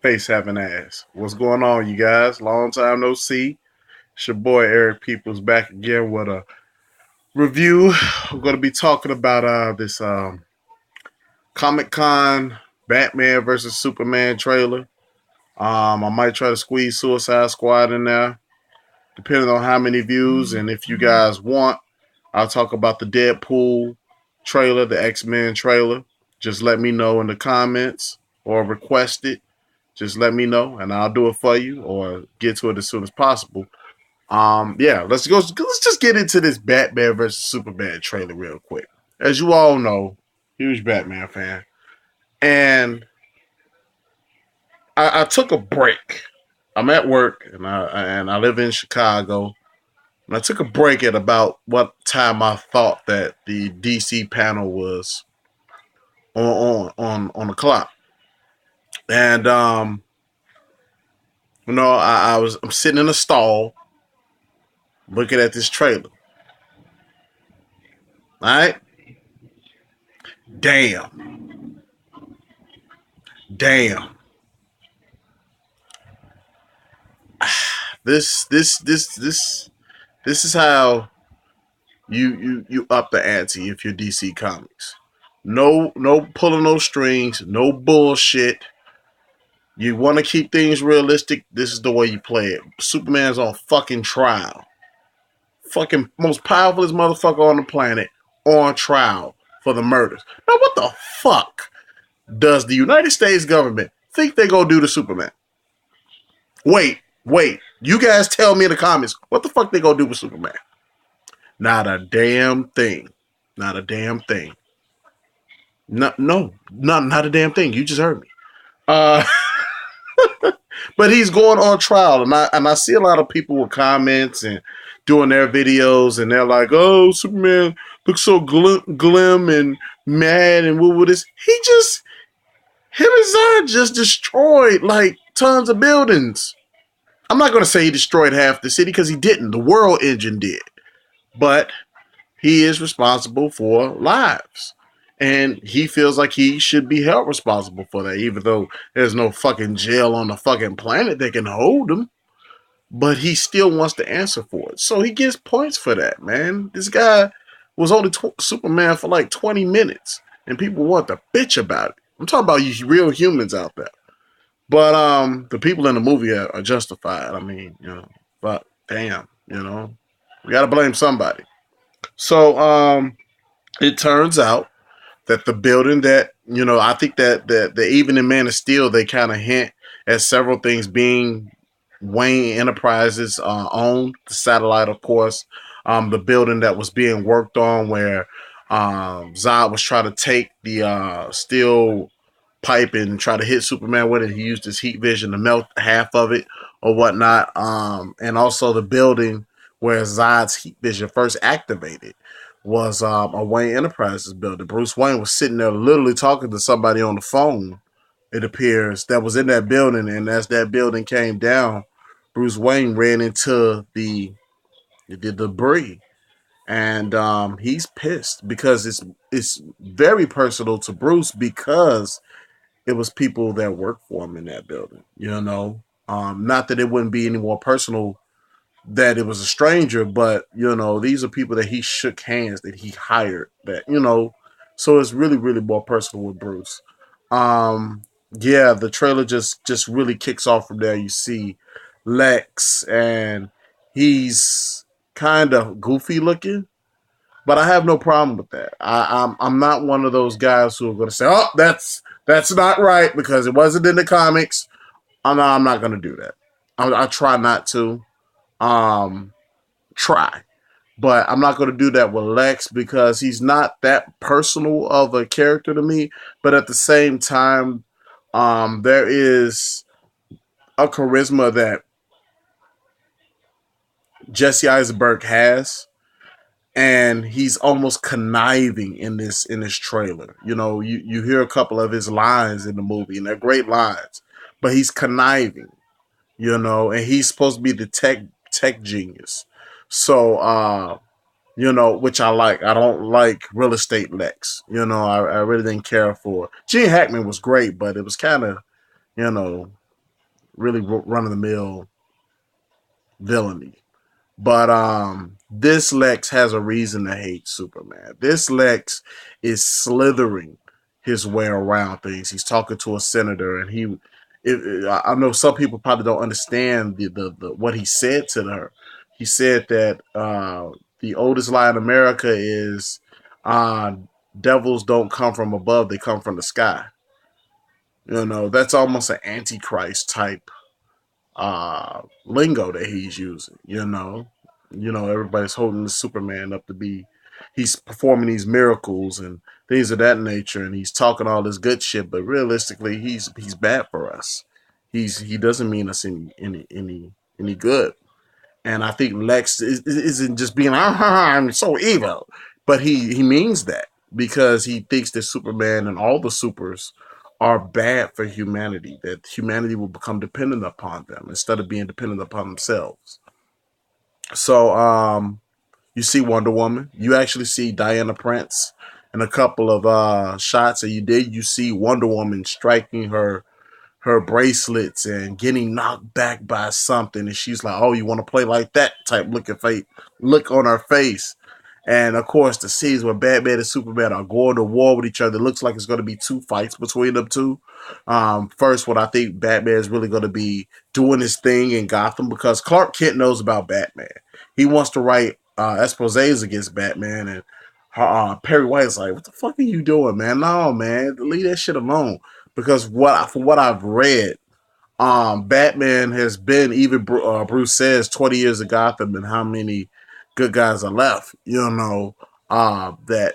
face having ass. What's going on, you guys? Long time no see. It's your boy Eric Peoples back again with a review. I'm going to be talking about this Comic Con Batman versus Superman trailer. I might try to squeeze Suicide Squad in there, depending on how many views. And if you guys want, I'll talk about the Deadpool trailer, the X-Men trailer. Just let me know in the comments or request it. Just let me know and I'll do it for you or get to it as soon as possible. Yeah, let's go. Let's just get into this Batman versus Superman trailer real quick. As you all know, huge Batman fan. And I took a break. I'm at work and I live in Chicago. And I took a break at about what time I thought that the DC panel was on the clock. And I'm sitting in a stall looking at this trailer. Alright? Damn. This is how you up the ante if you're DC Comics. No pulling no strings, no bullshit. You want to keep things realistic, this is the way you play it. Superman's on fucking trial. Fucking most powerfulest motherfucker on the planet on trial for the murders. Now what the fuck does the United States government think they gonna do to Superman? Wait. You guys tell me in the comments, what the fuck they gonna do with Superman? Not a damn thing. Not a damn thing. Not a damn thing. You just heard me. But he's going on trial, and I see a lot of people with comments and doing their videos, and they're like, "Oh, Superman looks so glim and mad, and what is?" Him and Zod just destroyed like tons of buildings. I'm not gonna say he destroyed half the city because he didn't. The World Engine did, but he is responsible for lives. And he feels like he should be held responsible for that, even though there's no fucking jail on the fucking planet that can hold him. But he still wants to answer for it. So he gets points for that, man. This guy was only Superman for like 20 minutes. And people want to bitch about it. I'm talking about you real humans out there. But the people in the movie are justified. I mean, but damn, we got to blame somebody. So it turns out that the building that, I think that even in Man of Steel, they kind of hint at several things being Wayne Enterprises owned. The satellite, of course. The building that was being worked on where Zod was trying to take the steel pipe and try to hit Superman with it. He used his heat vision to melt half of it or whatnot. And also the building where Zod's heat vision first activated was a Wayne Enterprises building. Bruce Wayne was sitting there literally talking to somebody on the phone, it appears, that was in that building. And as that building came down, Bruce Wayne ran into the debris. And he's pissed because it's very personal to Bruce because it was people that worked for him in that building, Not that it wouldn't be any more personal that it was a stranger, but these are people that he shook hands, that he hired, that so it's really, really more personal with Bruce. Yeah, the trailer just really kicks off from there. You see Lex, and he's kind of goofy looking, but I have no problem with that. I'm not one of those guys who are going to say, "Oh, that's not right," because it wasn't in the comics. I'm not going to do that. I try not to. Try. But I'm not going to do that with Lex because he's not that personal of a character to me. But at the same time, there is a charisma that Jesse Eisenberg has. And he's almost conniving in this trailer. You hear a couple of his lines in the movie, and they're great lines. But he's conniving, and he's supposed to be the tech genius. So, which I like. I don't like real estate Lex. I really didn't care for. Gene Hackman was great, but it was kind of, really run of the mill villainy. But this Lex has a reason to hate Superman. This Lex is slithering his way around things. He's talking to a senator, and I know some people probably don't understand the what he said to her. He said that the oldest lie in America is uh, devils don't come from above; they come from the sky. You know, that's almost an antichrist type lingo that he's using. Everybody's holding the Superman up to be, he's performing these miracles and things of that nature, and he's talking all this good shit. But realistically, he's bad for us. He doesn't mean us any good. And I think Lex isn't just being I'm so evil, but he means that because he thinks that Superman and all the supers are bad for humanity, that humanity will become dependent upon them instead of being dependent upon themselves. So you see Wonder Woman, you actually see Diana Prince in a couple of shots, and you see Wonder Woman striking her bracelets and getting knocked back by something, and she's like, "Oh, you want to play like that?" type look on her face. And of course, the scenes where Batman and Superman are going to war with each other, it looks like it's going to be two fights between them two. First, what I think Batman is really going to be doing his thing in Gotham, because Clark Kent knows about Batman. He wants to write exposés against Batman, and Perry White's like, "What the fuck are you doing, man? No, man, leave that shit alone." Because for what I've read, Batman has been, even Bruce says, 20 years of Gotham, and how many good guys are left. That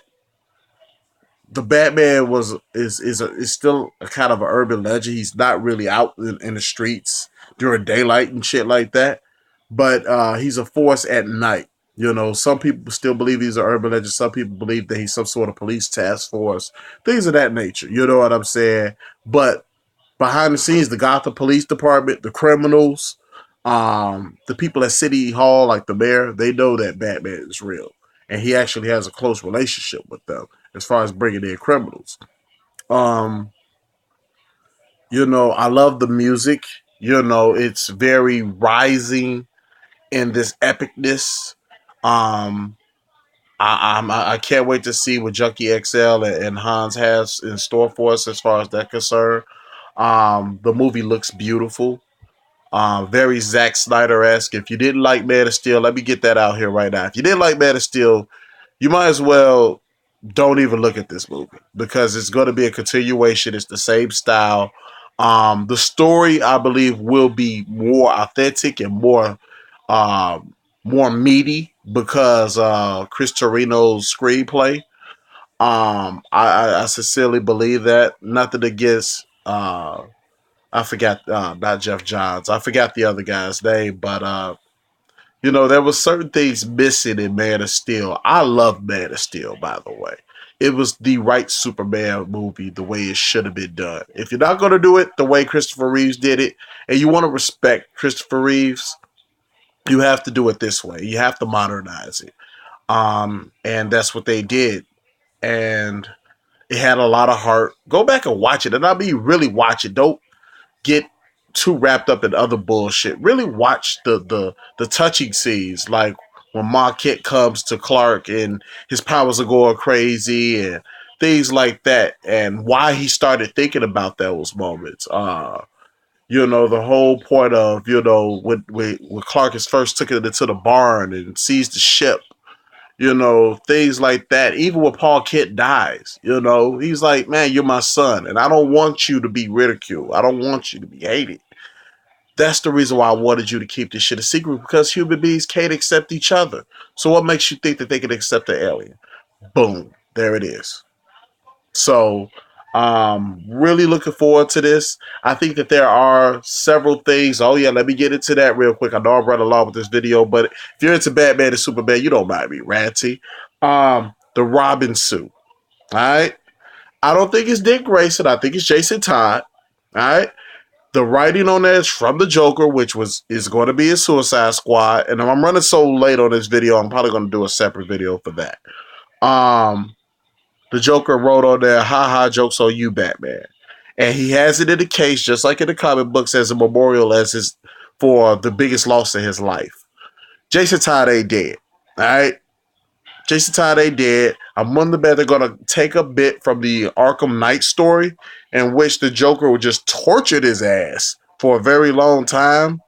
the Batman is still a kind of an urban legend. He's not really out in the streets during daylight and shit like that, but he's a force at night. Some people still believe he's an urban legend. Some people believe that he's some sort of police task force, things of that nature. You know what I'm saying? But behind the scenes, the Gotham Police Department, the criminals, the people at City Hall, like the mayor, they know that Batman is real, and he actually has a close relationship with them as far as bringing in criminals. Um, I love the music. It's very rising in this epicness. Um, I can't wait to see what Junkie XL and Hans has in store for us as far as that concerned. The movie looks beautiful. Very Zack Snyder-esque. If you didn't like Man of Steel, let me get that out here right now. If you didn't like Man of Steel, you might as well don't even look at this movie, because it's going to be a continuation. It's the same style. The story, I believe, will be more authentic and more meaty because Chris Torino's screenplay. I sincerely believe that. Nothing against I forgot not Jeff Johns. I forgot the other guy's name, but there was certain things missing in Man of Steel. I love Man of Steel, by the way. It was the right Superman movie, the way it should have been done. If you're not going to do it the way Christopher Reeves did it, and you want to respect Christopher Reeves, you have to do it this way. You have to modernize it. And that's what they did. And it had a lot of heart. Go back and watch it. And I mean, really watch it. Don't get too wrapped up in other bullshit. Really watch the touching scenes, like when Ma Kent comes to Clark and his powers are going crazy and things like that, and why he started thinking about those moments. The whole point of, when Clark is first took it into the barn and sees the ship, things like that. Even when Paul Kent dies, he's like, "Man, you're my son, and I don't want you to be ridiculed. I don't want you to be hated." That's the reason why I wanted you to keep this shit a secret, because human beings can't accept each other. So what makes you think that they can accept an alien? Boom. There it is. So, really looking forward to this. I think that there are several things. Oh yeah, let me get into that real quick. I know I've run along with this video, but if you're into Batman and Superman, you don't mind me ranty. The Robin suit. All right. I don't think it's Dick Grayson. I think it's Jason Todd. All right. The writing on that is from the Joker, which is going to be a Suicide Squad. And I'm running so late on this video, I'm probably going to do a separate video for that. The Joker wrote on there, "Ha ha, jokes on you, Batman." and he has it in the case, just like in the comic books, as a memorial for the biggest loss of his life. Jason Todd ain't dead. All right, Jason Todd ain't dead. I'm wondering if they're gonna take a bit from the Arkham Knight story, in which the Joker would just tortured his ass for a very long time,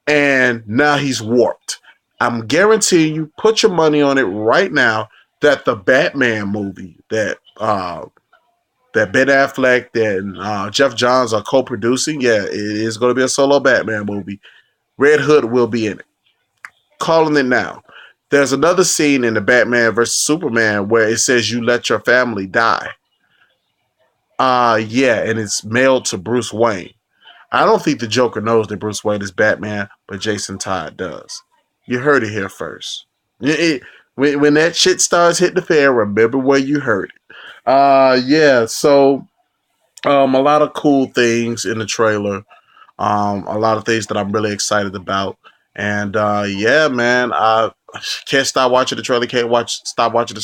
and now he's warped. I'm guaranteeing you, put your money on it right now, that the Batman movie that Ben Affleck and Jeff Johns are co-producing, yeah, it is going to be a solo Batman movie. Red Hood will be in it. Calling it now. There's another scene in the Batman vs Superman where it says you let your family die. Yeah, and it's mailed to Bruce Wayne. I don't think the Joker knows that Bruce Wayne is Batman, but Jason Todd does. You heard it here first. When that shit starts hitting the fan, remember where you heard it. Yeah, so a lot of cool things in the trailer. A lot of things that I'm really excited about. And yeah, man, I can't stop watching the trailer. Stop watching the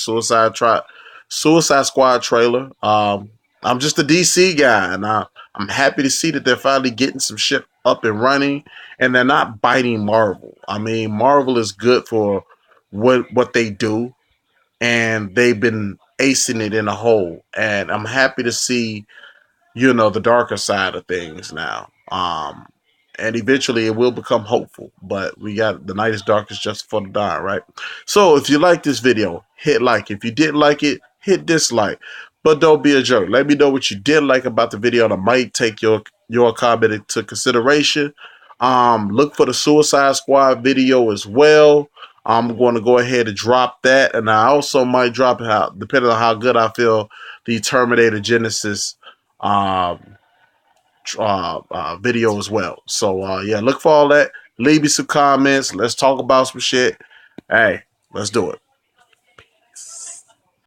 Suicide Squad trailer. I'm just a DC guy, and I'm happy to see that they're finally getting some shit up and running, and they're not biting Marvel. I mean, Marvel is good for what they do, and they've been acing it in a hole. And I'm happy to see, the darker side of things now. And eventually it will become hopeful, but we got the night is darkest just for the dawn, right? So if you like this video, hit like. If you didn't like it, hit dislike. But don't be a jerk. Let me know what you did like about the video, and I might take your comment into consideration. Look for the Suicide Squad video as well. I'm going to go ahead and drop that, and I also might drop it, depending on how good I feel, the Terminator Genesis video as well. So yeah, look for all that. Leave me some comments. Let's talk about some shit. Hey, let's do it.